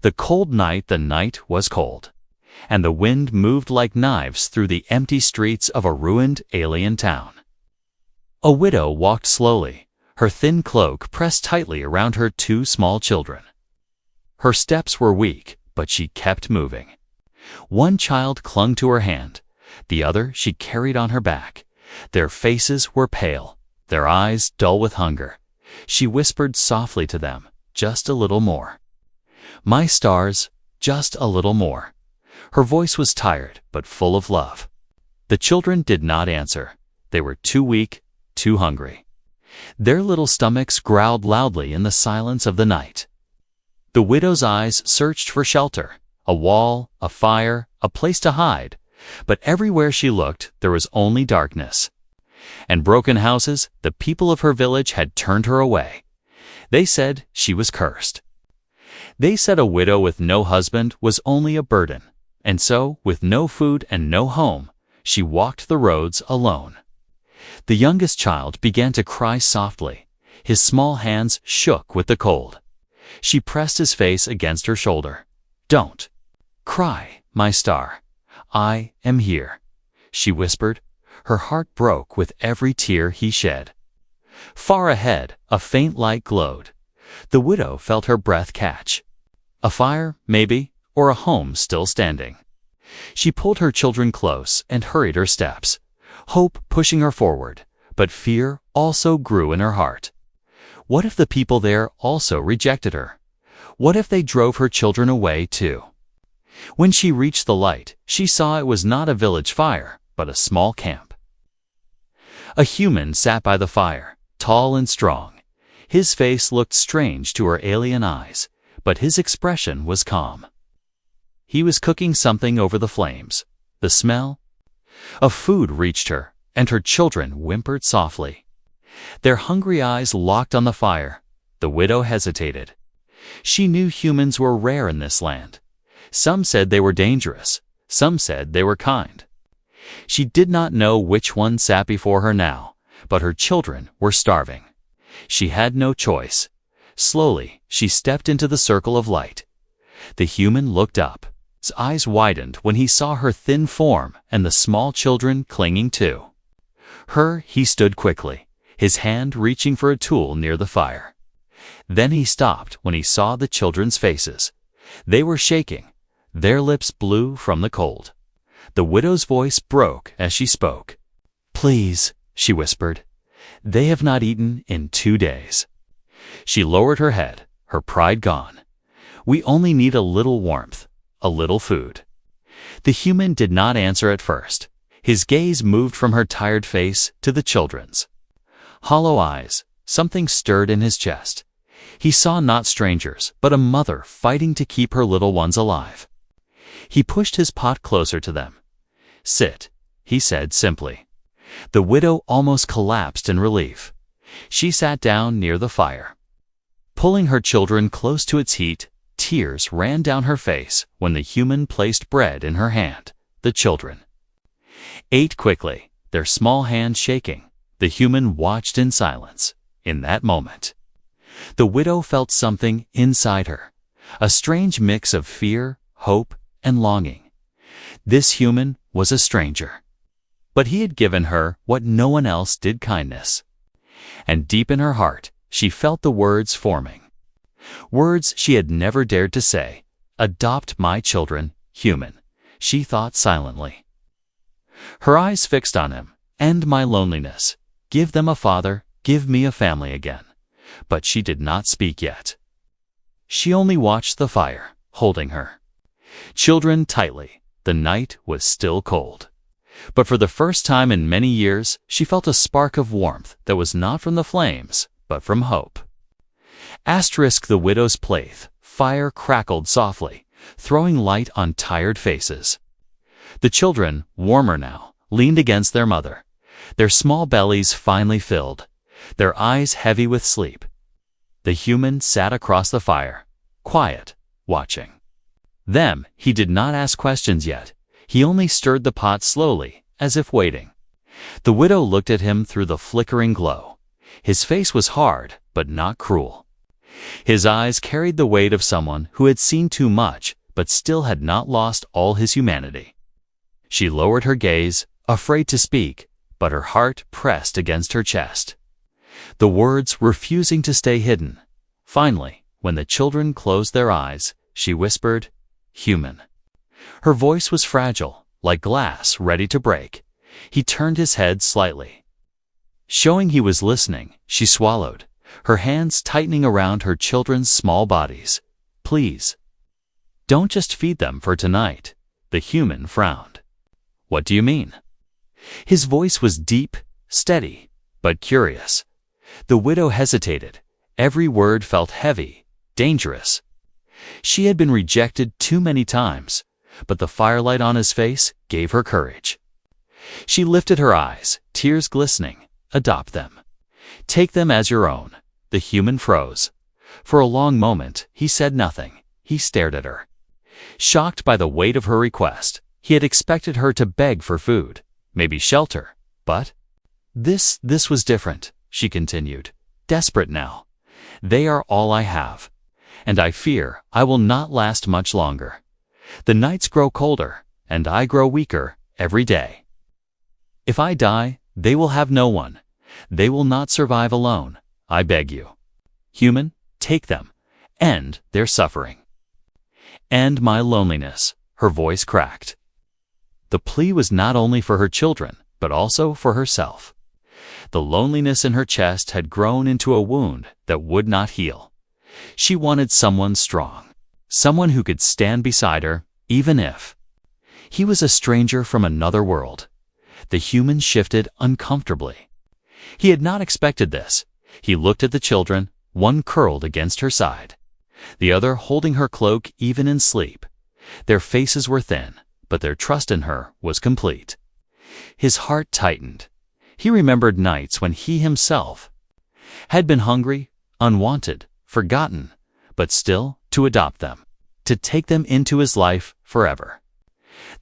The night was cold, and the wind moved like knives through the empty streets of a ruined alien town. A widow walked slowly, her thin cloak pressed tightly around her two small children. Her steps were weak, but she kept moving. One child clung to her hand, the other she carried on her back. Their faces were pale, their eyes dull with hunger. She whispered softly to them, "Just a little more. My stars, just a little more." Her voice was tired, but full of love. The children did not answer. They were too weak, too hungry. Their little stomachs growled loudly in the silence of the night. The widow's eyes searched for shelter, a wall, a fire, a place to hide, but everywhere she looked there was only darkness. And broken houses, the people of her village had turned her away. They said she was cursed. They said a widow with no husband was only a burden, and so, with no food and no home, she walked the roads alone. The youngest child began to cry softly. His small hands shook with the cold. She pressed his face against her shoulder. "Don't cry, my star. I am here," she whispered. Her heart broke with every tear he shed. Far ahead, a faint light glowed. The widow felt her breath catch. A fire, maybe, or a home still standing. She pulled her children close and hurried her steps, hope pushing her forward, but fear also grew in her heart. What if the people there also rejected her? What if they drove her children away too? When she reached the light, she saw it was not a village fire, but a small camp. A human sat by the fire, tall and strong. His face looked strange to her alien eyes, but his expression was calm. He was cooking something over the flames. The smell of food reached her, and her children whimpered softly. Their hungry eyes locked on the fire. The widow hesitated. She knew humans were rare in this land. Some said they were dangerous. Some said they were kind. She did not know which one sat before her now, but her children were starving. She had no choice. Slowly, she stepped into the circle of light. The human looked up. His eyes widened when he saw her thin form and the small children clinging to her. He stood quickly, his hand reaching for a tool near the fire. Then he stopped when he saw the children's faces. They were shaking, their lips blue from the cold. The widow's voice broke as she spoke. "Please," she whispered. "They have not eaten in 2 days." She lowered her head, her pride gone. "We only need a little warmth, a little food." The human did not answer at first. His gaze moved from her tired face to the children's. Hollow eyes, something stirred in his chest. He saw not strangers, but a mother fighting to keep her little ones alive. He pushed his pot closer to them. "Sit," he said simply. The widow almost collapsed in relief. She sat down near the fire. Pulling her children close to its heat, tears ran down her face when the human placed bread in her hand. The children ate quickly, their small hands shaking. The human watched in silence. In that moment, the widow felt something inside her, a strange mix of fear, hope, and longing. This human was a stranger, but he had given her what no one else did: kindness. And deep in her heart, she felt the words forming. Words she had never dared to say. "Adopt my children, human," she thought silently. Her eyes fixed on him. "End my loneliness. Give them a father, give me a family again." But she did not speak yet. She only watched the fire, holding her children tightly. The night was still cold. But for the first time in many years, she felt a spark of warmth that was not from the flames, but from hope. The widow's plate. Fire crackled softly, throwing light on tired faces. The children, warmer now, leaned against their mother, their small bellies finely filled, their eyes heavy with sleep. The human sat across the fire, quiet, watching them. He did not ask questions yet. He only stirred the pot slowly, as if waiting. The widow looked at him through the flickering glow. His face was hard, but not cruel. His eyes carried the weight of someone who had seen too much but still had not lost all his humanity. She lowered her gaze, afraid to speak, but her heart pressed against her chest, the words refusing to stay hidden. Finally, when the children closed their eyes, she whispered, "Human." Her voice was fragile, like glass ready to break. He turned his head slightly. Showing he was listening, she swallowed, her hands tightening around her children's small bodies. "Please, don't just feed them for tonight." The human frowned. "What do you mean?" His voice was deep, steady, but curious. The widow hesitated. Every word felt heavy, dangerous. She had been rejected too many times, but the firelight on his face gave her courage. She lifted her eyes, tears glistening. "Adopt them. Take them as your own." The human froze. For a long moment, he said nothing. He stared at her. Shocked by the weight of her request, he had expected her to beg for food, maybe shelter, but this was different, she continued, desperate now. "They are all I have, and I fear I will not last much longer. The nights grow colder, and I grow weaker every day. If I die, they will have no one. They will not survive alone. I beg you. Human, take them. End their suffering. End my loneliness." Her voice cracked. The plea was not only for her children, but also for herself. The loneliness in her chest had grown into a wound that would not heal. She wanted someone strong, someone who could stand beside her, even if he was a stranger from another world. The human shifted uncomfortably. He had not expected this. He looked at the children, one curled against her side, the other holding her cloak even in sleep. Their faces were thin, but their trust in her was complete. His heart tightened. He remembered nights when he himself had been hungry, unwanted, forgotten, but still to adopt them, to take them into his life forever.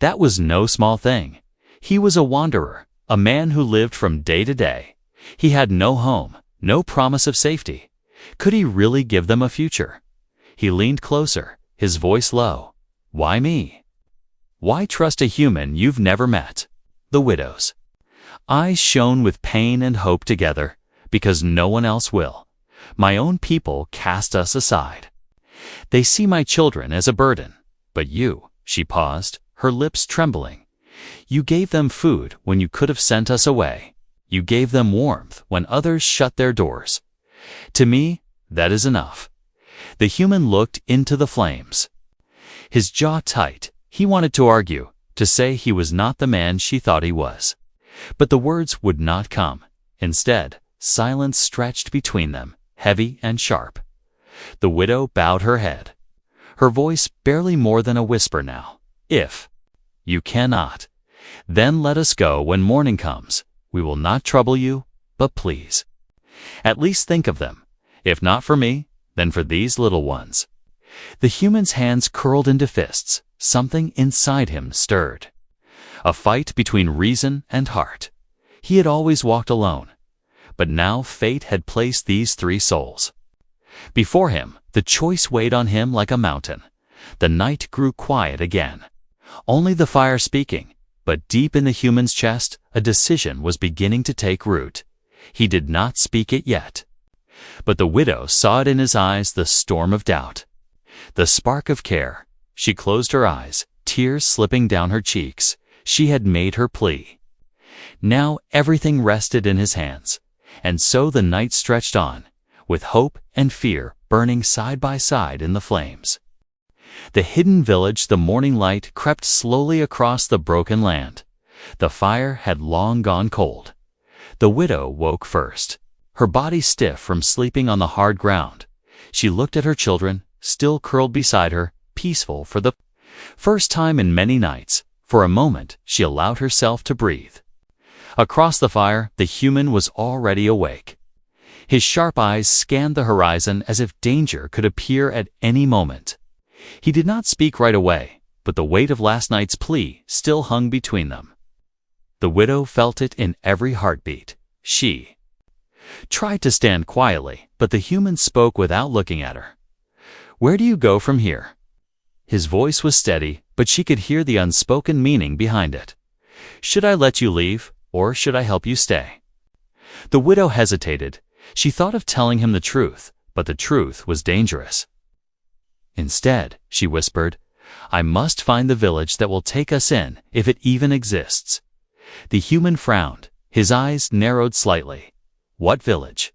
That was no small thing. He was a wanderer, a man who lived from day to day. He had no home, no promise of safety. Could he really give them a future? He leaned closer, his voice low. "Why me? Why trust a human you've never met?" The widow's eyes shone with pain and hope together. "Because no one else will. My own people cast us aside. They see my children as a burden. But you," she paused, her lips trembling, "you gave them food when you could have sent us away. You gave them warmth when others shut their doors. To me, that is enough." The human looked into the flames. His jaw tight, he wanted to argue, to say he was not the man she thought he was. But the words would not come. Instead, silence stretched between them, heavy and sharp. The widow bowed her head, her voice barely more than a whisper now. "If you cannot, then let us go when morning comes. We will not trouble you, but please, at least think of them. If not for me, then for these little ones." The human's hands curled into fists. Something inside him stirred. A fight between reason and heart. He had always walked alone, but now fate had placed these three souls before him. The choice weighed on him like a mountain. The night grew quiet again. Only the fire speaking, but deep in the human's chest, a decision was beginning to take root. He did not speak it yet, but the widow saw it in his eyes, the storm of doubt, the spark of care. She closed her eyes, tears slipping down her cheeks. She had made her plea. Now everything rested in his hands, and so the night stretched on, with hope and fear burning side by side in the flames. The hidden village, the morning light crept slowly across the broken land. The fire had long gone cold. The widow woke first, her body stiff from sleeping on the hard ground. She looked at her children, still curled beside her, peaceful for the first time in many nights. For a moment, she allowed herself to breathe. Across the fire, the human was already awake. His sharp eyes scanned the horizon as if danger could appear at any moment. He did not speak right away, but the weight of last night's plea still hung between them. The widow felt it in every heartbeat. She tried to stand quietly, but the human spoke without looking at her. "Where do you go from here?" His voice was steady, but she could hear the unspoken meaning behind it. "Should I let you leave, or should I help you stay?" The widow hesitated. She thought of telling him the truth, but the truth was dangerous. "Instead," she whispered, "I must find the village that will take us in, if it even exists." The human frowned. His eyes narrowed slightly. "What village?"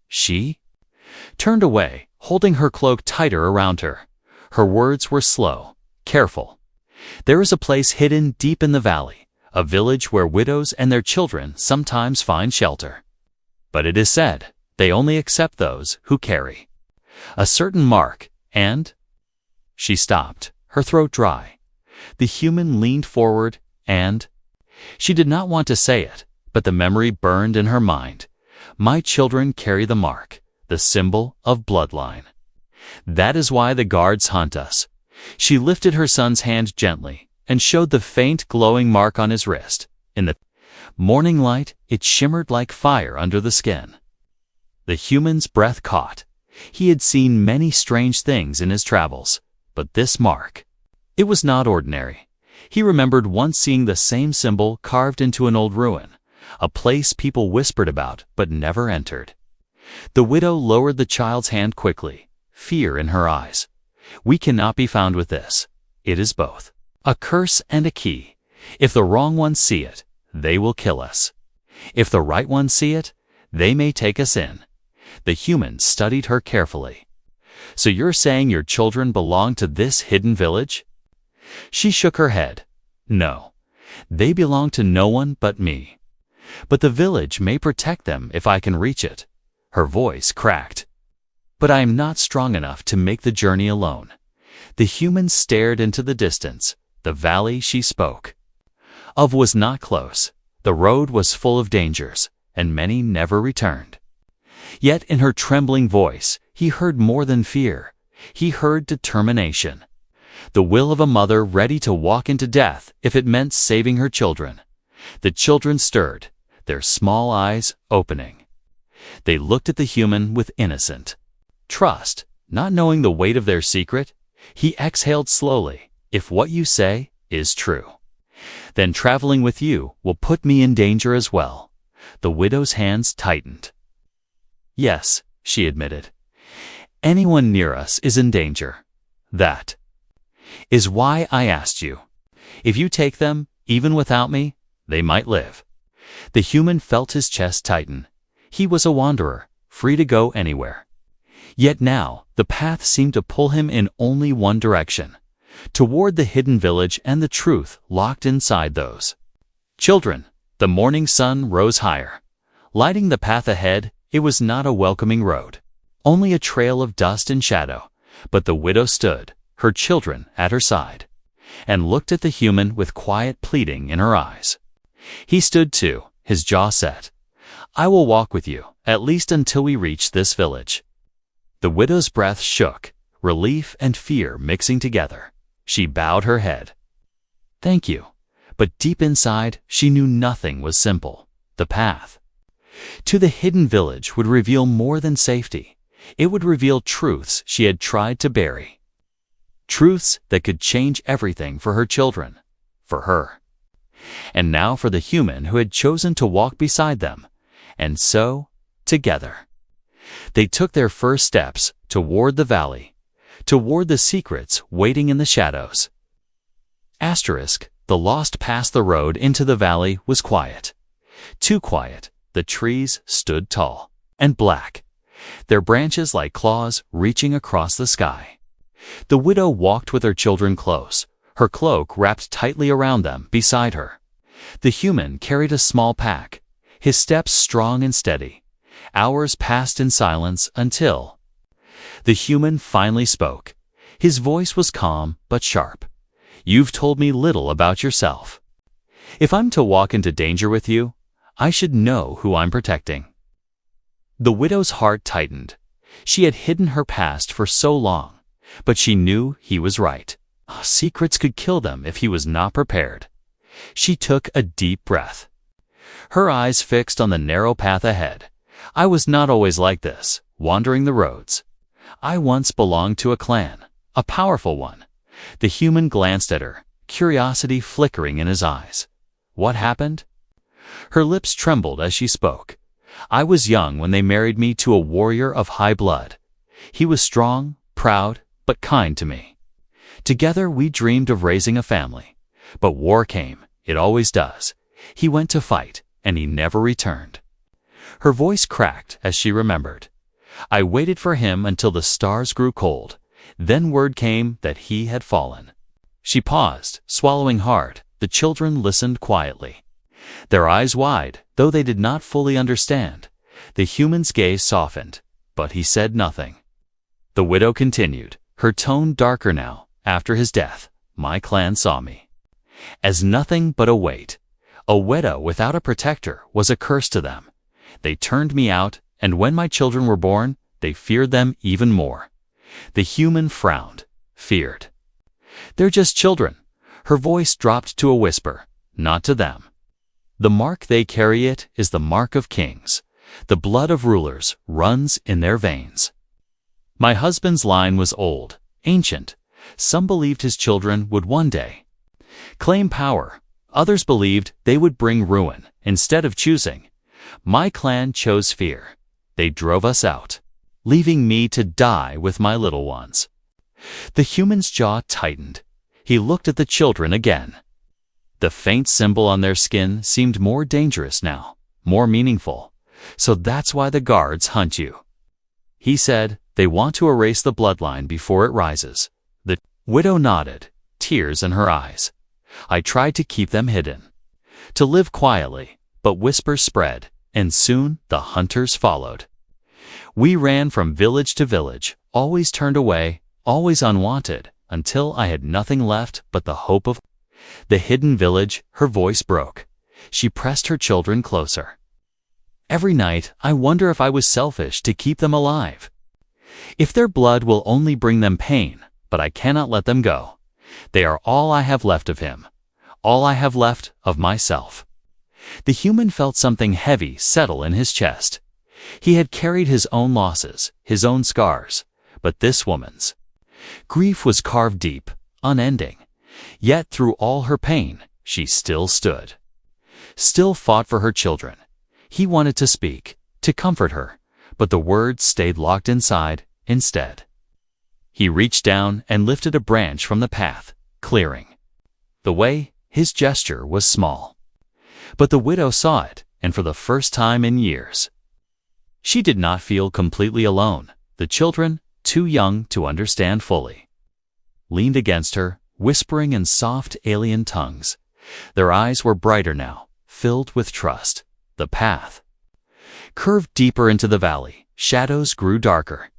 She turned away, holding her cloak tighter around her. Her words were slow, careful. "There is a place hidden deep in the valley, a village where widows and their children sometimes find shelter. But it is said, they only accept those who carry a certain mark, and—" She stopped, her throat dry. The human leaned forward, and— She did not want to say it, but the memory burned in her mind. "My children carry the mark, the symbol of bloodline. That is why the guards hunt us." She lifted her son's hand gently and showed the faint glowing mark on his wrist. In the morning light, it shimmered like fire under the skin. The human's breath caught. He had seen many strange things in his travels, but this mark, it was not ordinary. He remembered once seeing the same symbol carved into an old ruin, a place people whispered about but never entered. The widow lowered the child's hand quickly, fear in her eyes. "We cannot be found with this. It is both a curse and a key. If the wrong ones see it, they will kill us. If the right ones see it, they may take us in." The human studied her carefully. "So you're saying your children belong to this hidden village?" She shook her head. "No, they belong to no one but me. But the village may protect them if I can reach it." Her voice cracked. "But I am not strong enough to make the journey alone." The human stared into the distance. The valley she spoke of was not close. The road was full of dangers, and many never returned. Yet in her trembling voice, he heard more than fear. He heard determination. The will of a mother ready to walk into death if it meant saving her children. The children stirred, their small eyes opening. They looked at the human with innocent trust, not knowing the weight of their secret. He exhaled slowly. "If what you say is true, then traveling with you will put me in danger as well." The widow's hands tightened. "Yes," she admitted. "Anyone near us is in danger. That is why I asked you. If you take them, even without me, they might live." The human felt his chest tighten. He was a wanderer, free to go anywhere. Yet now, the path seemed to pull him in only one direction, toward the hidden village and the truth locked inside those children. The morning sun rose higher, lighting the path ahead. It was not a welcoming road, only a trail of dust and shadow, but the widow stood, her children at her side, and looked at the human with quiet pleading in her eyes. He stood too, his jaw set. "I will walk with you, at least until we reach this village." The widow's breath shook, relief and fear mixing together. She bowed her head. "Thank you." But deep inside, she knew nothing was simple. The path to the hidden village would reveal more than safety. It would reveal truths she had tried to bury. Truths that could change everything for her children, for her, and now for the human who had chosen to walk beside them. And so, together, they took their first steps toward the valley, toward the secrets waiting in the shadows. The lost path the road into the valley was quiet. Too quiet. The trees stood tall and black, their branches like claws reaching across the sky. The widow walked with her children close, her cloak wrapped tightly around them beside her. The human carried a small pack, his steps strong and steady. Hours passed in silence until the human finally spoke. His voice was calm but sharp. "You've told me little about yourself. If I'm to walk into danger with you, I should know who I'm protecting." The widow's heart tightened. She had hidden her past for so long, but she knew he was right. Secrets could kill them if he was not prepared. She took a deep breath, her eyes fixed on the narrow path ahead. I was not always like this, wandering the roads. I once belonged to a clan, a powerful one. The human glanced at her, curiosity flickering in his eyes. What happened? Her lips trembled as she spoke. I was young when they married me to a warrior of high blood. He was strong, proud, but kind to me. Together we dreamed of raising a family. But war came, it always does. He went to fight, and he never returned. Her voice cracked as she remembered. I waited for him until the stars grew cold. Then word came that he had fallen. She paused, swallowing hard. The children listened quietly, their eyes wide, though they did not fully understand. The human's gaze softened, but he said nothing. The widow continued, her tone darker now. After his death, my clan saw me as nothing but a weight. A widow without a protector was a curse to them. They turned me out, and when my children were born, they feared them even more. The human frowned, feared. They're just children. Her voice dropped to a whisper, not to them. The mark they carry it is the mark of kings. The blood of rulers runs in their veins. My husband's line was old, ancient. Some believed his children would one day claim power. Others believed they would bring ruin instead of choosing. My clan chose fear. They drove us out, leaving me to die with my little ones. The human's jaw tightened. He looked at the children again. The faint symbol on their skin seemed more dangerous now, more meaningful. So that's why the guards hunt you. He said, they want to erase the bloodline before it rises. The widow nodded, tears in her eyes. I tried to keep them hidden, to live quietly, but whispers spread, and soon the hunters followed. We ran from village to village, always turned away, always unwanted, until I had nothing left but the hope of the hidden village. Her voice broke. She pressed her children closer. Every night, I wonder if I was selfish to keep them alive. If their blood will only bring them pain, but I cannot let them go. They are all I have left of him, all I have left of myself. The human felt something heavy settle in his chest. He had carried his own losses, his own scars, but this woman's grief was carved deep, unending. Yet through all her pain, she still stood, still fought for her children. He wanted to speak, to comfort her, but the words stayed locked inside instead. He reached down and lifted a branch from the path, clearing the way. His gesture was small, but the widow saw it, and for the first time in years, she did not feel completely alone. The children, too young to understand fully, leaned against her, whispering in soft alien tongues. Their eyes were brighter now, filled with trust. The path curved deeper into the valley. Shadows grew darker.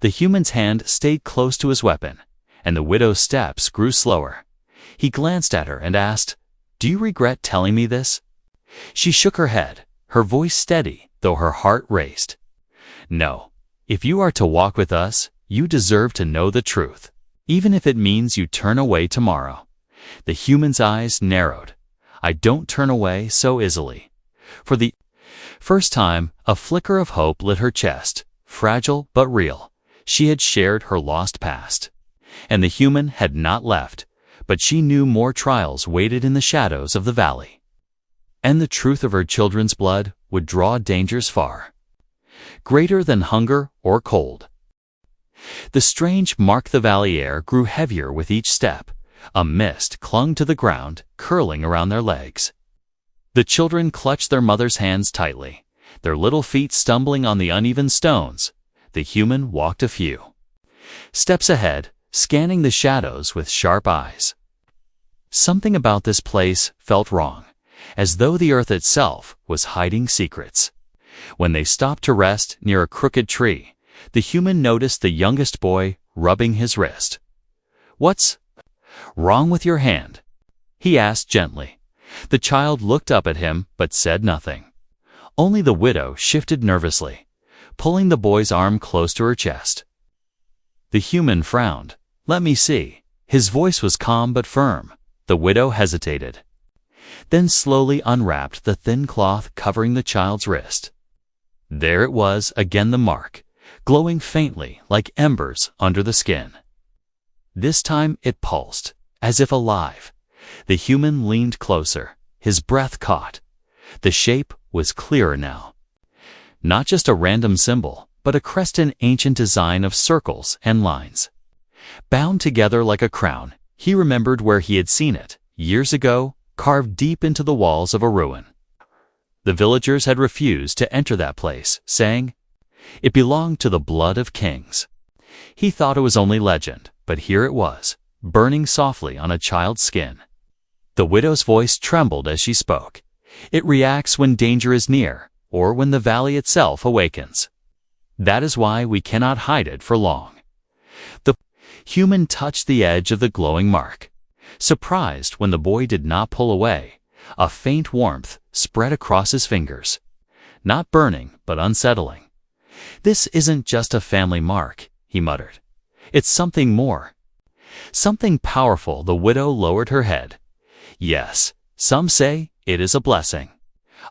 The human's hand stayed close to his weapon, and the widow's steps grew slower. He glanced at her and asked, "Do you regret telling me this?" She shook her head, her voice steady, though her heart raced. "No. If you are to walk with us, you deserve to know the truth, even if it means you turn away tomorrow." The human's eyes narrowed. "I don't turn away so easily." For the first time, a flicker of hope lit her chest, fragile but real. She had shared her lost past, and the human had not left, but she knew more trials waited in the shadows of the valley. And the truth of her children's blood would draw dangers far greater than hunger or cold. The strange mark the valley air grew heavier with each step. A mist clung to the ground, curling around their legs. The children clutched their mother's hands tightly, their little feet stumbling on the uneven stones. The human walked a few steps ahead, scanning the shadows with sharp eyes. Something about this place felt wrong, as though the earth itself was hiding secrets. When they stopped to rest near a crooked tree, the human noticed the youngest boy rubbing his wrist. "What's wrong with your hand?" he asked gently. The child looked up at him but said nothing. Only the widow shifted nervously, pulling the boy's arm close to her chest. The human frowned. "Let me see." His voice was calm but firm. The widow hesitated, then slowly unwrapped the thin cloth covering the child's wrist. There it was again, the mark, glowing faintly like embers under the skin. This time it pulsed, as if alive. The human leaned closer, his breath caught. The shape was clearer now. Not just a random symbol, but a crescent ancient design of circles and lines. Bound together like a crown, he remembered where he had seen it, years ago, carved deep into the walls of a ruin. The villagers had refused to enter that place, saying, "It belonged to the blood of kings." He thought it was only legend, but here it was, burning softly on a child's skin. The widow's voice trembled as she spoke. It reacts when danger is near, or when the valley itself awakens. That is why we cannot hide it for long. The human touched the edge of the glowing mark. Surprised when the boy did not pull away, a faint warmth spread across his fingers. Not burning, but unsettling. "This isn't just a family mark," he muttered. "It's something more." Something powerful. The widow lowered her head. "Yes, some say it is a blessing.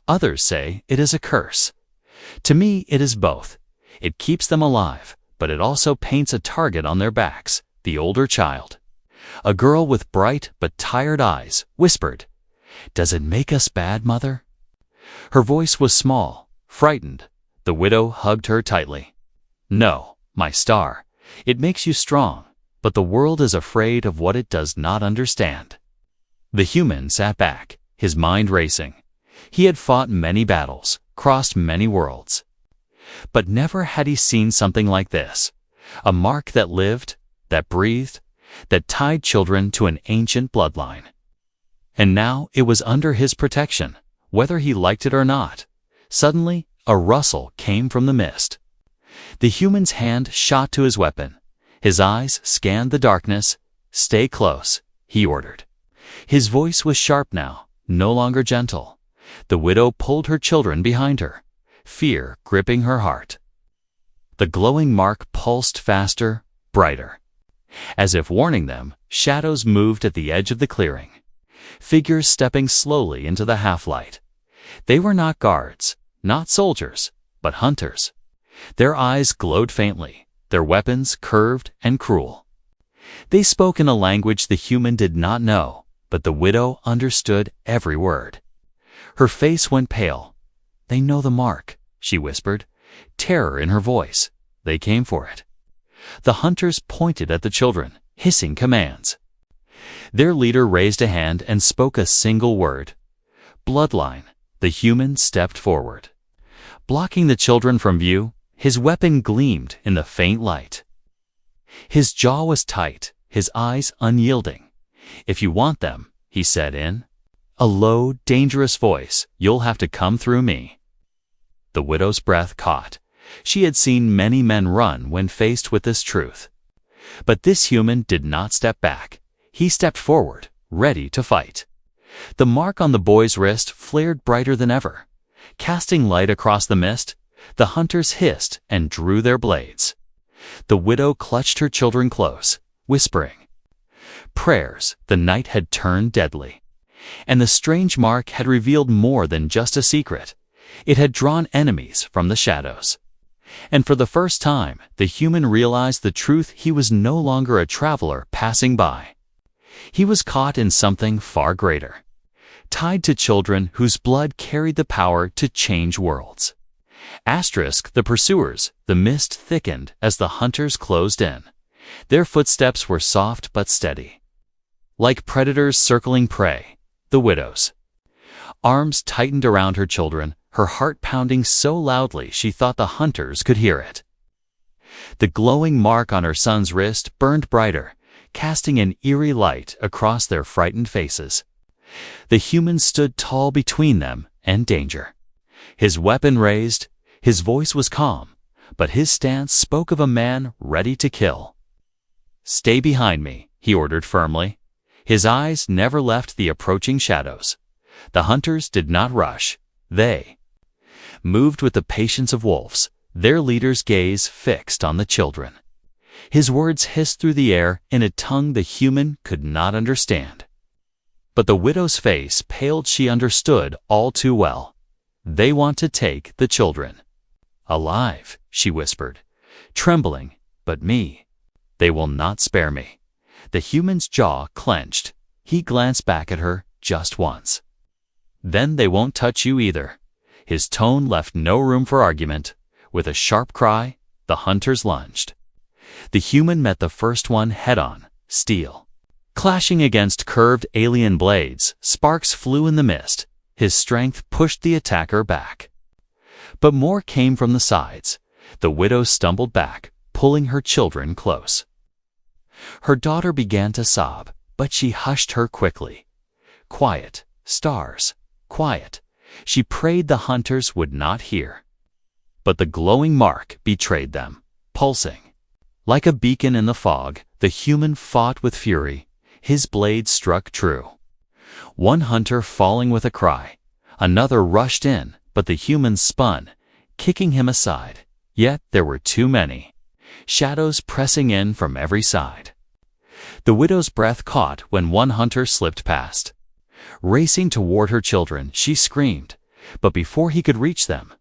Others say it is a curse. To me, it is both. It keeps them alive, but it also paints a target on their backs, the older child." A girl with bright but tired eyes whispered, "Does it make us bad, Mother?" Her voice was small, frightened. The widow hugged her tightly. "No, my star. It makes you strong, but the world is afraid of what it does not understand." The human sat back, his mind racing. He had fought many battles, crossed many worlds. But never had he seen something like this. A mark that lived, that breathed, that tied children to an ancient bloodline. And now it was under his protection, whether he liked it or not. Suddenly, a rustle came from the mist. The human's hand shot to his weapon. His eyes scanned the darkness. "Stay close," he ordered. His voice was sharp now, no longer gentle. The widow pulled her children behind her, fear gripping her heart. The glowing mark pulsed faster, brighter. As if warning them, shadows moved at the edge of the clearing. Figures stepping slowly into the half-light. They were not guards, not soldiers, but hunters. Their eyes glowed faintly, their weapons curved and cruel. They spoke in a language the human did not know, but the widow understood every word. Her face went pale. "They know the mark," she whispered, terror in her voice. They came for it. The hunters pointed at the children, hissing commands. Their leader raised a hand and spoke a single word. "Bloodline." The human stepped forward. Blocking the children from view, his weapon gleamed in the faint light. His jaw was tight, his eyes unyielding. "If you want them," he said in a low, dangerous voice, "you'll have to come through me." The widow's breath caught. She had seen many men run when faced with this truth. But this human did not step back. He stepped forward, ready to fight. The mark on the boy's wrist flared brighter than ever. Casting light across the mist, the hunters hissed and drew their blades. The widow clutched her children close, whispering prayers. The night had turned deadly. And the strange mark had revealed more than just a secret. It had drawn enemies from the shadows. And for the first time, the human realized the truth: he was no longer a traveler passing by. He was caught in something far greater, tied to children whose blood carried the power to change worlds. The pursuers. The mist thickened as the hunters closed in. Their footsteps were soft but steady. Like predators circling prey, the widow's arms tightened around her children, her heart pounding so loudly she thought the hunters could hear it. The glowing mark on her son's wrist burned brighter, casting an eerie light across their frightened faces. The human stood tall between them and danger. His weapon raised, his voice was calm, but his stance spoke of a man ready to kill. "Stay behind me," he ordered firmly. His eyes never left the approaching shadows. The hunters did not rush. They moved with the patience of wolves, their leader's gaze fixed on the children. His words hissed through the air in a tongue the human could not understand. But the widow's face paled. She understood all too well. They want to take the children. Alive, she whispered, trembling, but me. They will not spare me. The human's jaw clenched. He glanced back at her just once. Then they won't touch you either. His tone left no room for argument. With a sharp cry, the hunters lunged. The human met the first one head-on, steel. Clashing against curved alien blades, sparks flew in the mist. His strength pushed the attacker back. But more came from the sides. The widow stumbled back, pulling her children close. Her daughter began to sob, but she hushed her quickly. Quiet, stars, quiet. She prayed the hunters would not hear. But the glowing mark betrayed them, pulsing. Like a beacon in the fog, the human fought with fury. His blade struck true. One hunter falling with a cry. Another rushed in, but the human spun, kicking him aside. Yet there were too many. Shadows pressing in from every side. The widow's breath caught when one hunter slipped past. Racing toward her children, she screamed, but before he could reach them,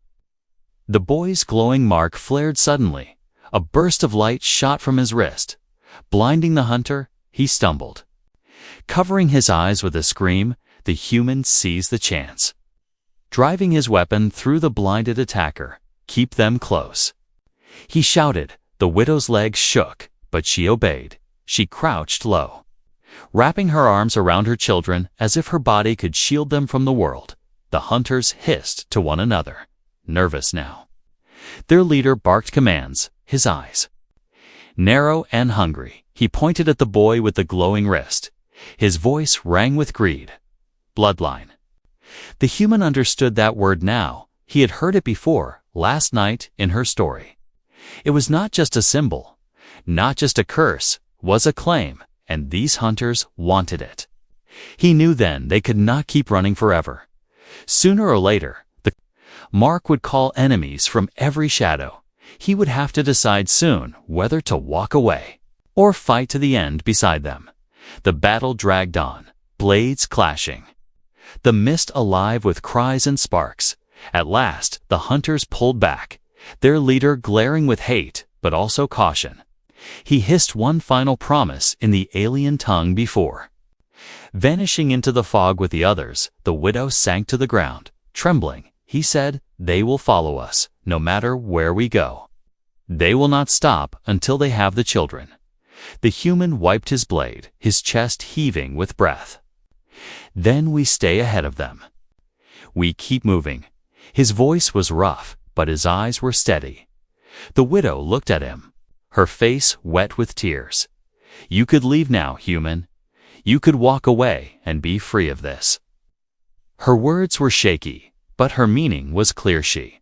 the boy's glowing mark flared suddenly. A burst of light shot from his wrist. Blinding the hunter, he stumbled. Covering his eyes with a scream, the human seized the chance. Driving his weapon through the blinded attacker, keep them close. He shouted. The widow's legs shook, but she obeyed. She crouched low, wrapping her arms around her children as if her body could shield them from the world. The hunters hissed to one another, nervous now. Their leader barked commands, his eyes narrow and hungry. He pointed at the boy with the glowing wrist. His voice rang with greed. Bloodline. The human understood that word now. He had heard it before, last night in her story. It was not just a symbol, not just a curse, was a claim, and these hunters wanted it. He knew then they could not keep running forever. Sooner or later, the mark would call enemies from every shadow. He would have to decide soon whether to walk away or fight to the end beside them. The battle dragged on, blades clashing, the mist alive with cries and sparks. At last, the hunters pulled back, their leader glaring with hate, but also caution. He hissed one final promise in the alien tongue before vanishing into the fog with the others. The widow sank to the ground, trembling. He said, "They will follow us, no matter where we go. They will not stop until they have the children." The human wiped his blade, his chest heaving with breath. "Then we stay ahead of them. We keep moving." His voice was rough, but his eyes were steady. The widow looked at him, her face wet with tears. "You could leave now, human. You could walk away and be free of this." Her words were shaky, but her meaning was clear. She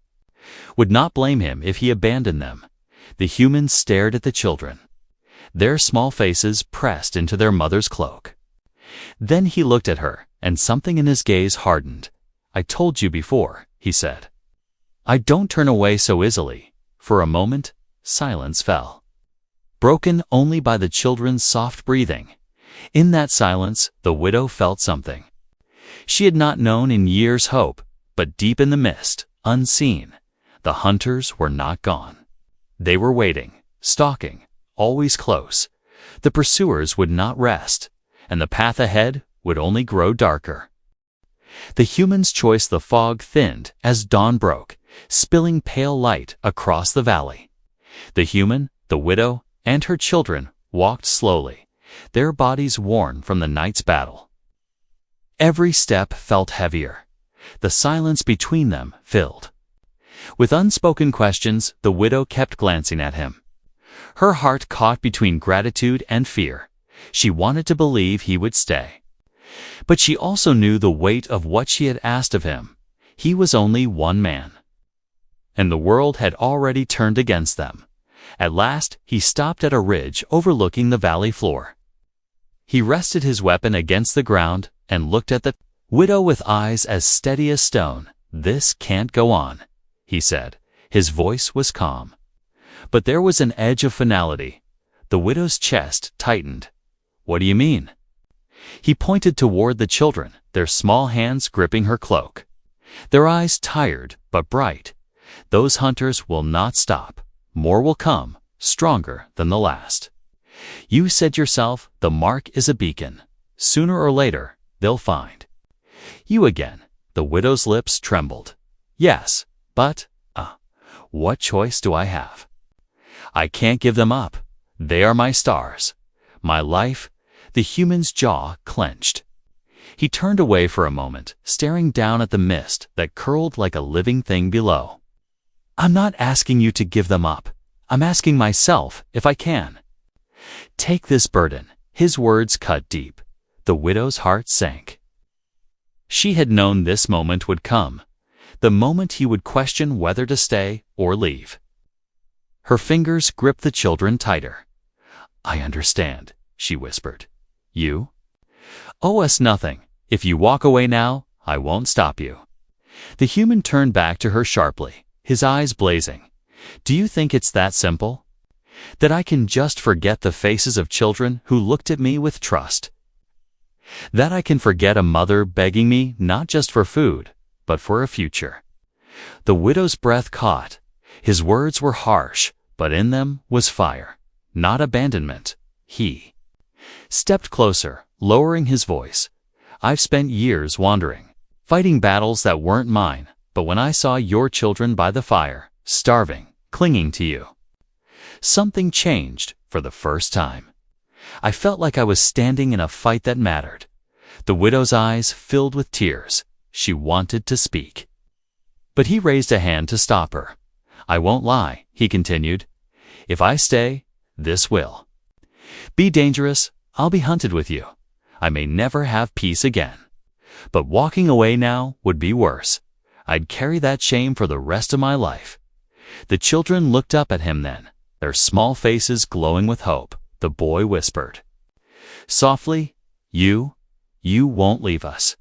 would not blame him if he abandoned them. The human stared at the children, their small faces pressed into their mother's cloak. Then he looked at her, and something in his gaze hardened. "I told you before," he said. "I don't turn away so easily." For a moment, silence fell, broken only by the children's soft breathing. In that silence, the widow felt something she had not known in years: hope. But deep in the mist, unseen, the hunters were not gone. They were waiting, stalking, always close. The pursuers would not rest, and the path ahead would only grow darker. The human's choice. The fog thinned as dawn broke, spilling pale light across the valley. The human, the widow, and her children walked slowly, their bodies worn from the night's battle. Every step felt heavier. The silence between them filled with unspoken questions. The widow kept glancing at him, her heart caught between gratitude and fear. She wanted to believe he would stay, but she also knew the weight of what she had asked of him. He was only one man, and the world had already turned against them. At last, he stopped at a ridge overlooking the valley floor. He rested his weapon against the ground and looked at the widow with eyes as steady as stone. "This can't go on," he said. His voice was calm, but there was an edge of finality. The widow's chest tightened. "What do you mean?" He pointed toward the children, their small hands gripping her cloak, their eyes tired but bright. Those hunters will not stop. More will come, stronger than the last. You said yourself, the mark is a beacon. Sooner or later, they'll find. You again. The widow's lips trembled. Yes, but, what choice do I have? I can't give them up. They are my stars. My life. The human's jaw clenched. He turned away for a moment, staring down at the mist that curled like a living thing below. I'm not asking you to give them up. I'm asking myself if I can. Take this burden. His words cut deep. The widow's heart sank. She had known this moment would come, the moment he would question whether to stay or leave. Her fingers gripped the children tighter. I understand, she whispered. You owe us nothing. If you walk away now, I won't stop you. The human turned back to her sharply, his eyes blazing. Do you think it's that simple? That I can just forget the faces of children who looked at me with trust? That I can forget a mother begging me not just for food, but for a future? The widow's breath caught. His words were harsh, but in them was fire, not abandonment. He stepped closer, lowering his voice. I've spent years wandering, fighting battles that weren't mine, but when I saw your children by the fire, starving, clinging to you, something changed for the first time. I felt like I was standing in a fight that mattered. The widow's eyes filled with tears. She wanted to speak. But he raised a hand to stop her. I won't lie, he continued. If I stay, this will be dangerous. I'll be hunted with you. I may never have peace again. But walking away now would be worse. I'd carry that shame for the rest of my life. The children looked up at him then, their small faces glowing with hope. The boy whispered softly, You won't leave us.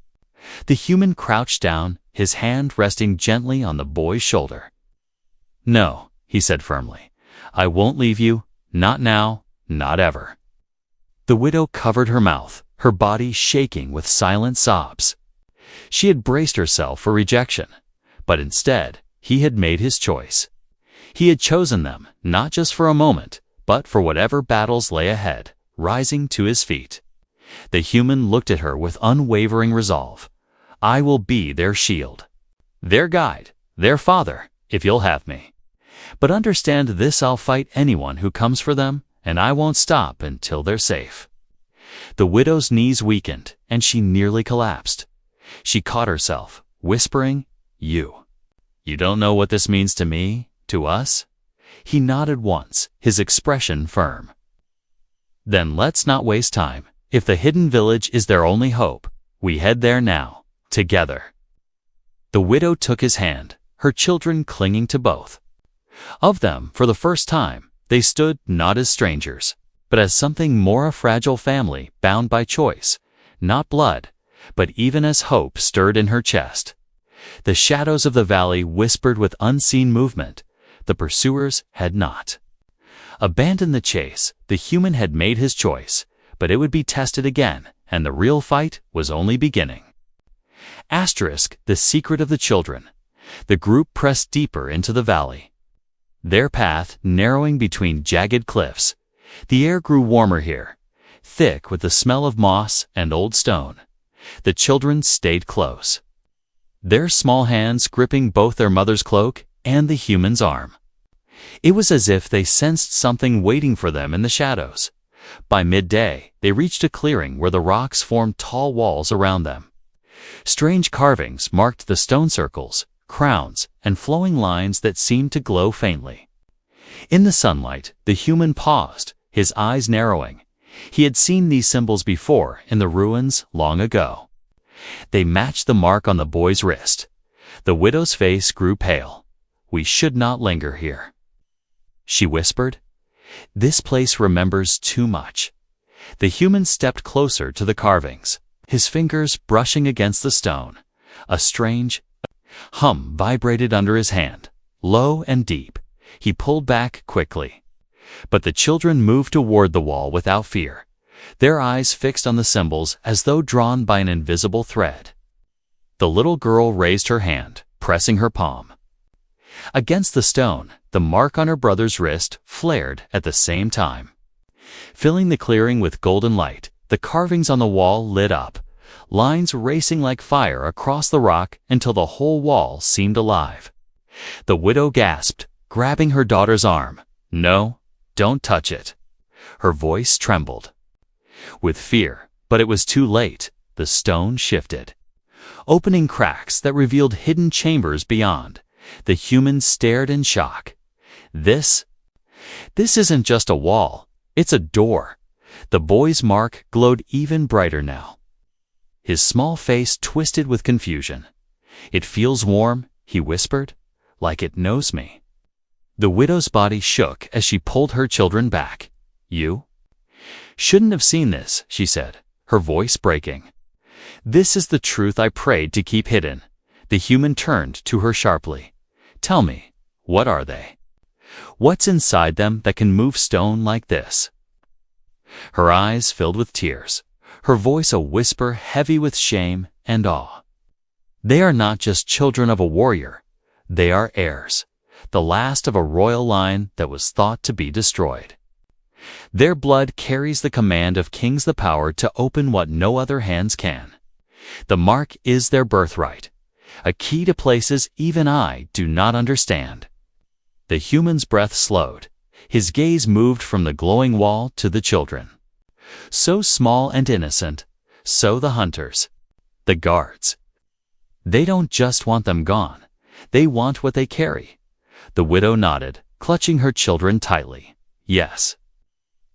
The human crouched down, his hand resting gently on the boy's shoulder. No, he said firmly. I won't leave you, not now, not ever. The widow covered her mouth, her body shaking with silent sobs. She had braced herself for rejection, but instead, he had made his choice. He had chosen them, not just for a moment, but for whatever battles lay ahead, rising to his feet. The human looked at her with unwavering resolve. I will be their shield, their guide, their father, if you'll have me. But understand this, I'll fight anyone who comes for them, and I won't stop until they're safe. The widow's knees weakened, and she nearly collapsed. She caught herself, whispering, You don't know what this means to me, to us? He nodded once, his expression firm. Then let's not waste time. If the hidden village is their only hope, we head there now, together. The widow took his hand, her children clinging to both. Of them, for the first time, they stood not as strangers, but as something more, a fragile family bound by choice, not blood, but even as hope stirred in her chest. The shadows of the valley whispered with unseen movement. The pursuers had not abandoned the chase. The human had made his choice, but it would be tested again, and the real fight was only beginning. The secret of the children. The group pressed deeper into the valley, their path narrowing between jagged cliffs. The air grew warmer here, thick with the smell of moss and old stone. The children stayed close, their small hands gripping both their mother's cloak and the human's arm. It was as if they sensed something waiting for them in the shadows. By midday, they reached a clearing where the rocks formed tall walls around them. Strange carvings marked the stone circles, crowns, and flowing lines that seemed to glow faintly. In the sunlight, the human paused, his eyes narrowing. He had seen these symbols before in the ruins long ago. They matched the mark on the boy's wrist. The widow's face grew pale. We should not linger here, she whispered. This place remembers too much. The human stepped closer to the carvings, his fingers brushing against the stone. A strange hum vibrated under his hand, low and deep. He pulled back quickly. But the children moved toward the wall without fear, their eyes fixed on the symbols as though drawn by an invisible thread. The little girl raised her hand, pressing her palm. Against the stone, the mark on her brother's wrist flared at the same time. Filling the clearing with golden light, the carvings on the wall lit up, lines racing like fire across the rock until the whole wall seemed alive. The widow gasped, grabbing her daughter's arm. "No, don't touch it." Her voice trembled with fear, but it was too late. The stone shifted, opening cracks that revealed hidden chambers beyond. The humans stared in shock. This isn't just a wall, it's a door. The boy's mark glowed even brighter now. His small face twisted with confusion. "It feels warm," he whispered, "like it knows me." The widow's body shook as she pulled her children back. "You shouldn't have seen this," she said, her voice breaking. "This is the truth I prayed to keep hidden." The human turned to her sharply. "Tell me, what are they? What's inside them that can move stone like this?" Her eyes filled with tears, her voice a whisper heavy with shame and awe. "They are not just children of a warrior. They are heirs, the last of a royal line that was thought to be destroyed. Their blood carries the command of kings, the power to open what no other hands can. The mark is their birthright, a key to places even I do not understand." The human's breath slowed. His gaze moved from the glowing wall to the children. So small and innocent, so the hunters, the guards. They don't just want them gone, they want what they carry. The widow nodded, clutching her children tightly. "Yes.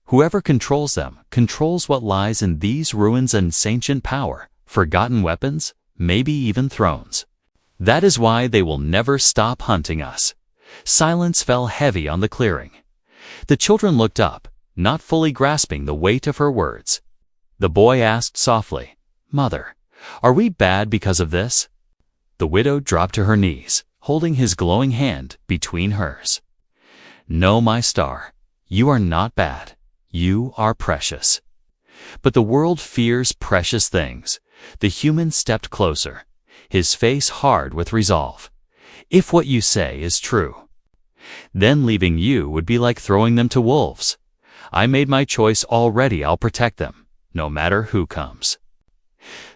Whoever controls them controls what lies in these ruins and ancient power, forgotten weapons, maybe even thrones. That is why they will never stop hunting us." Silence fell heavy on the clearing. The children looked up, not fully grasping the weight of her words. The boy asked softly, "Mother, are we bad because of this?" The widow dropped to her knees, holding his glowing hand between hers. "No, my star, you are not bad. You are precious. But the world fears precious things." The human stepped closer, his face hard with resolve. "If what you say is true, then leaving you would be like throwing them to wolves. I made my choice already. I'll protect them, no matter who comes."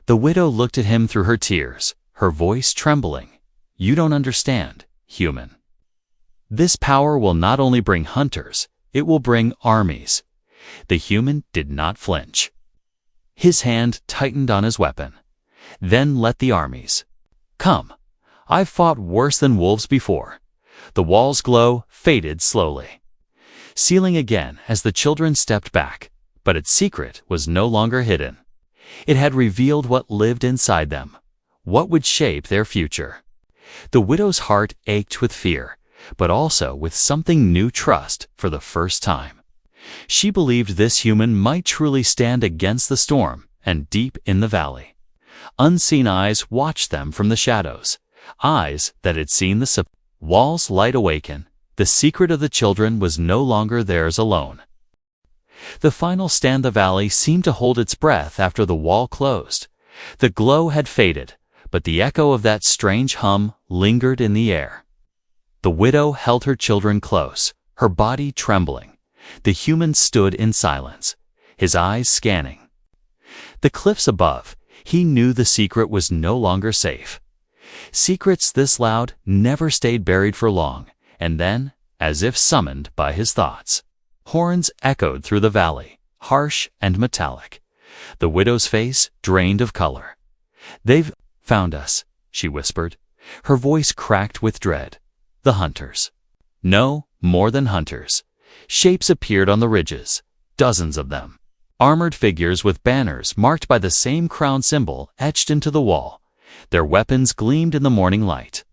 The widow looked at him through her tears, her voice trembling. "You don't understand, human. This power will not only bring hunters, it will bring armies." The human did not flinch. His hand tightened on his weapon. "Then let the armies come. I've fought worse than wolves before." The wall's glow faded slowly, sealing again as the children stepped back, but its secret was no longer hidden. It had revealed what lived inside them, what would shape their future. The widow's heart ached with fear, but also with something new: trust for the first time. She believed this human might truly stand against the storm, and deep in the valley, unseen eyes watched them from the shadows, eyes that had seen the wall's light awaken. The secret of the children was no longer theirs alone. The final stand. The valley seemed to hold its breath after the wall closed. The glow had faded, but the echo of that strange hum lingered in the air. The widow held her children close, her body trembling. The human stood in silence, his eyes scanning the cliffs above. He knew the secret was no longer safe. Secrets this loud never stayed buried for long, and then, as if summoned by his thoughts, horns echoed through the valley, harsh and metallic. The widow's face drained of color. "They've found us," she whispered, her voice cracked with dread. "The hunters." No, more than hunters. Shapes appeared on the ridges, dozens of them. Armored figures with banners marked by the same crown symbol etched into the wall. Their weapons gleamed in the morning light.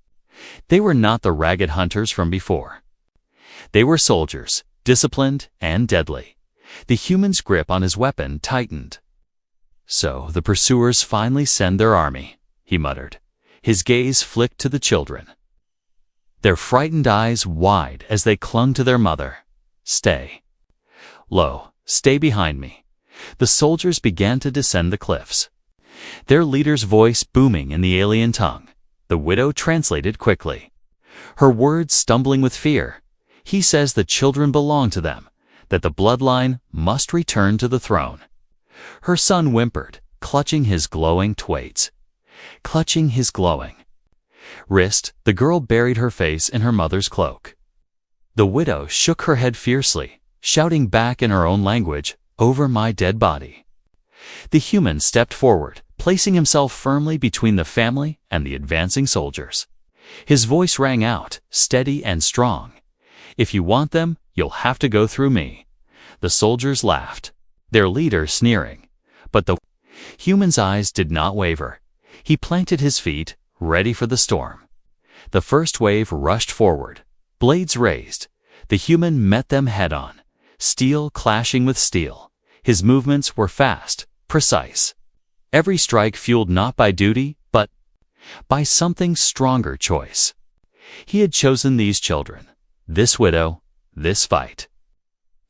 They were not the ragged hunters from before. They were soldiers, disciplined and deadly. The human's grip on his weapon tightened. "So the pursuers finally send their army," he muttered. His gaze flicked to the children, their frightened eyes wide as they clung to their mother. "Stay low, stay behind me." The soldiers began to descend the cliffs, their leader's voice booming in the alien tongue. The widow translated quickly. her words stumbling with fear. He says the children belong to them, that the bloodline must return to the throne. Her son whimpered, clutching his glowing twaits. Clutching his glowing wrist, the girl buried her face in her mother's cloak. The widow shook her head fiercely, shouting back in her own language, "Over my dead body." The human stepped forward, placing himself firmly between the family and the advancing soldiers. His voice rang out, steady and strong. "If you want them, you'll have to go through me." The soldiers laughed, their leader sneering. But the human's eyes did not waver. He planted his feet, ready for the storm. The first wave rushed forward, blades raised. The human met them head-on, steel clashing with steel. His movements were fast, precise. Every strike fueled not by duty, but by something stronger choice. He had chosen these children, this widow, this fight.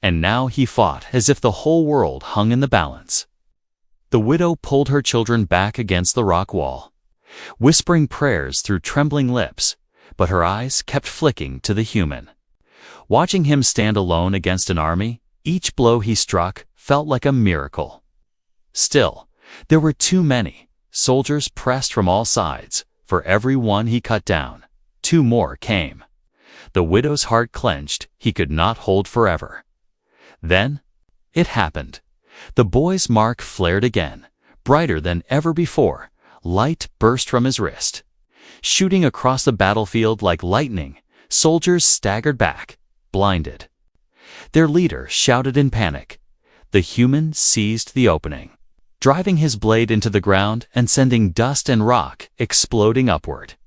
And now he fought as if the whole world hung in the balance. The widow pulled her children back against the rock wall, whispering prayers through trembling lips, but her eyes kept flicking to the human. Watching him stand alone against an army, each blow he struck felt like a miracle. Still, there were too many. Soldiers pressed from all sides. For every one he cut down, 2 more came. The widow's heart clenched. He could not hold forever. Then, it happened. The boy's mark flared again, brighter than ever before. Light burst from his wrist. Shooting across the battlefield like lightning, soldiers staggered back, blinded. Their leader shouted in panic. The human seized the opening, driving his blade into the ground and sending dust and rock exploding upward.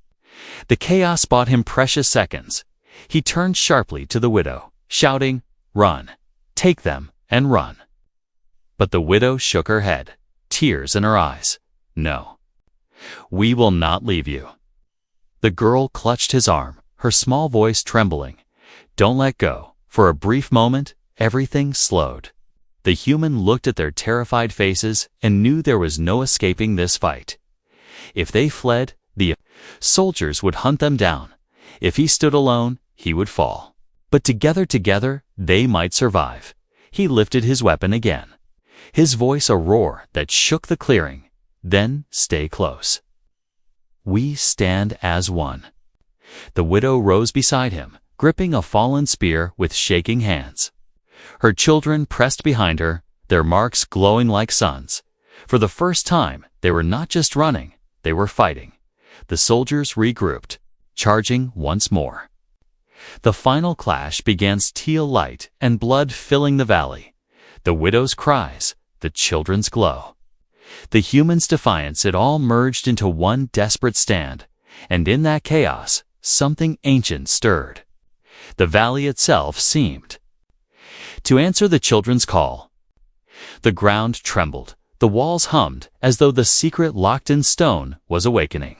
The chaos bought him precious seconds. He turned sharply to the widow, shouting, "Run! Take them and run!" But the widow shook her head, tears in her eyes. "No. We will not leave you." The girl clutched his arm, her small voice trembling. "Don't let go." For a brief moment, everything slowed. The human looked at their terrified faces and knew there was no escaping this fight. If they fled, the soldiers would hunt them down. If he stood alone, he would fall. But together, they might survive. He lifted his weapon again, his voice a roar that shook the clearing. "Then stay close. We stand as one." The widow rose beside him, gripping a fallen spear with shaking hands. Her children pressed behind her, their marks glowing like suns. For the first time, they were not just running, they were fighting. The soldiers regrouped, charging once more. The final clash began, teal light and blood filling the valley. The widow's cries, the children's glow, the human's defiance, it all merged into one desperate stand. And in that chaos, something ancient stirred. The valley itself seemed to answer the children's call. The ground trembled, the walls hummed, as though the secret locked in stone was awakening.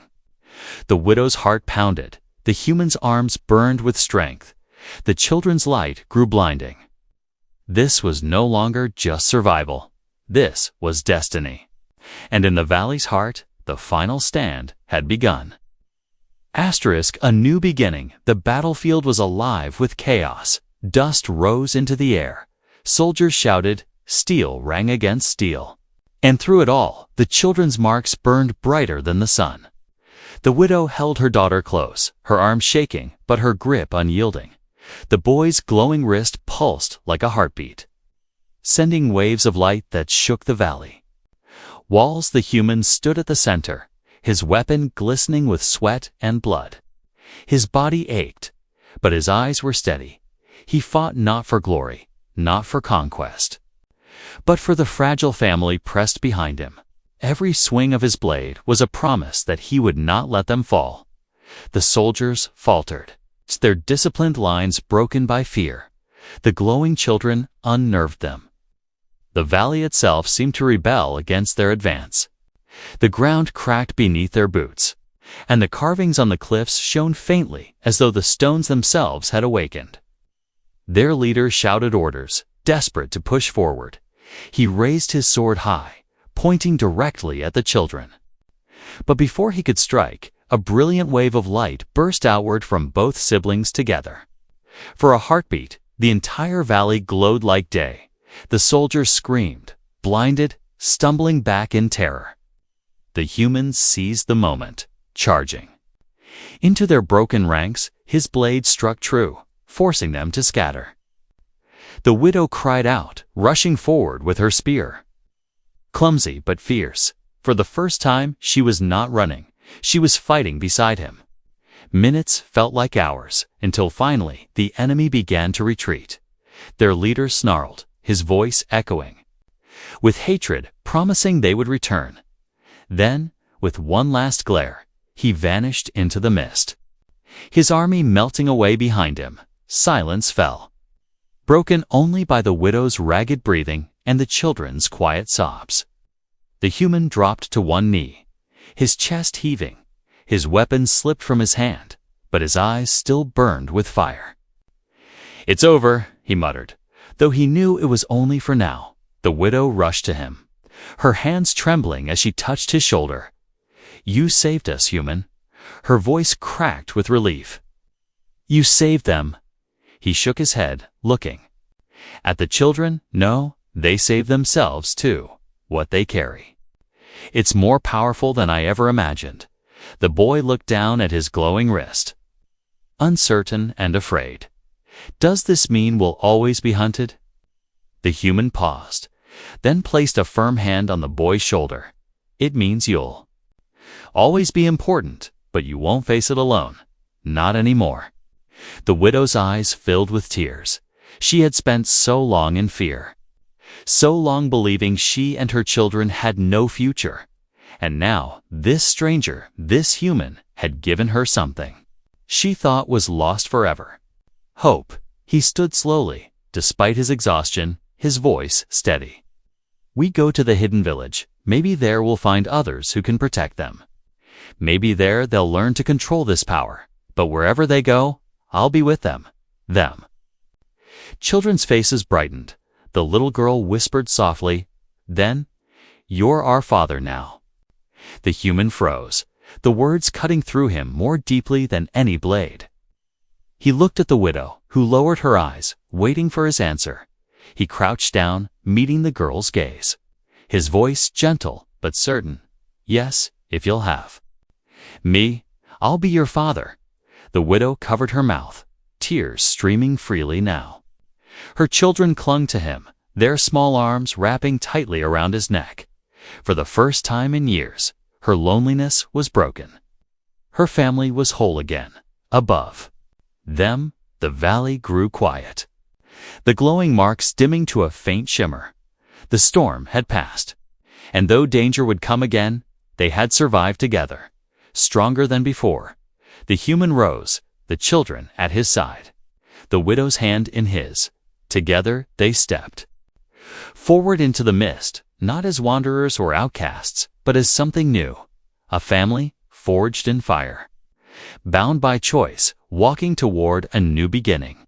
The widow's heart pounded, the human's arms burned with strength. The children's light grew blinding. This was no longer just survival. This was destiny. And in the valley's heart, the final stand had begun. A new beginning. The battlefield was alive with chaos. Dust rose into the air. Soldiers shouted. Steel rang against steel. And through it all, the children's marks burned brighter than the sun. The widow held her daughter close, her arms shaking, but her grip unyielding. The boy's glowing wrist pulsed like a heartbeat, sending waves of light that shook the valley. Walls, the human stood at the center, his weapon glistening with sweat and blood. His body ached, but his eyes were steady. He fought not for glory, not for conquest, but for the fragile family pressed behind him. Every swing of his blade was a promise that he would not let them fall. The soldiers faltered, their disciplined lines broken by fear. The glowing children unnerved them. The valley itself seemed to rebel against their advance. The ground cracked beneath their boots, and the carvings on the cliffs shone faintly as though the stones themselves had awakened. Their leader shouted orders, desperate to push forward. He raised his sword high, pointing directly at the children. But before he could strike, a brilliant wave of light burst outward from both siblings together. For a heartbeat, the entire valley glowed like day. The soldiers screamed, blinded, stumbling back in terror. The humans seized the moment, charging. Into their broken ranks, his blade struck true, forcing them to scatter. The widow cried out, rushing forward with her spear. Clumsy but fierce, for the first time she was not running, she was fighting beside him. Minutes felt like hours, until finally the enemy began to retreat. Their leader snarled, his voice echoing, with hatred promising they would return. Then, with one last glare, he vanished into the mist. His army melting away behind him, silence fell, broken only by the widow's ragged breathing and the children's quiet sobs. The human dropped to one knee, his chest heaving. His weapon slipped from his hand, but his eyes still burned with fire. "It's over," he muttered, though he knew it was only for now. The widow rushed to him, her hands trembling as she touched his shoulder. "You saved us, human." Her voice cracked with relief. "You saved them." He shook his head, looking. At the children, no, they saved themselves too, what they carry. "It's more powerful than I ever imagined." The boy looked down at his glowing wrist, uncertain and afraid. "Does this mean we'll always be hunted?" The human paused, then placed a firm hand on the boy's shoulder. "It means you'll always be important, but you won't face it alone. Not anymore." The widow's eyes filled with tears. She had spent so long in fear, so long believing she and her children had no future. And now, this stranger, this human, had given her something she thought was lost forever. Hope. He stood slowly, despite his exhaustion, his voice steady. "We go to the hidden village. Maybe there we'll find others who can protect them. Maybe there they'll learn to control this power. But wherever they go, I'll be with them. Them." Children's faces brightened. The little girl whispered softly, "Then, you're our father now." The human froze, the words cutting through him more deeply than any blade. He looked at the widow, who lowered her eyes, waiting for his answer. He crouched down, meeting the girl's gaze. His voice gentle but certain. "Yes, if you'll have me, I'll be your father." The widow covered her mouth, tears streaming freely now. Her children clung to him, their small arms wrapping tightly around his neck. For the first time in years, her loneliness was broken. Her family was whole again. Above them, the valley grew quiet, the glowing marks dimming to a faint shimmer. The storm had passed, and though danger would come again, they had survived together, stronger than before. The human rose, the children at his side, the widow's hand in his. Together they stepped forward into the mist, not as wanderers or outcasts, but as something new, a family forged in fire, bound by choice, walking toward a new beginning.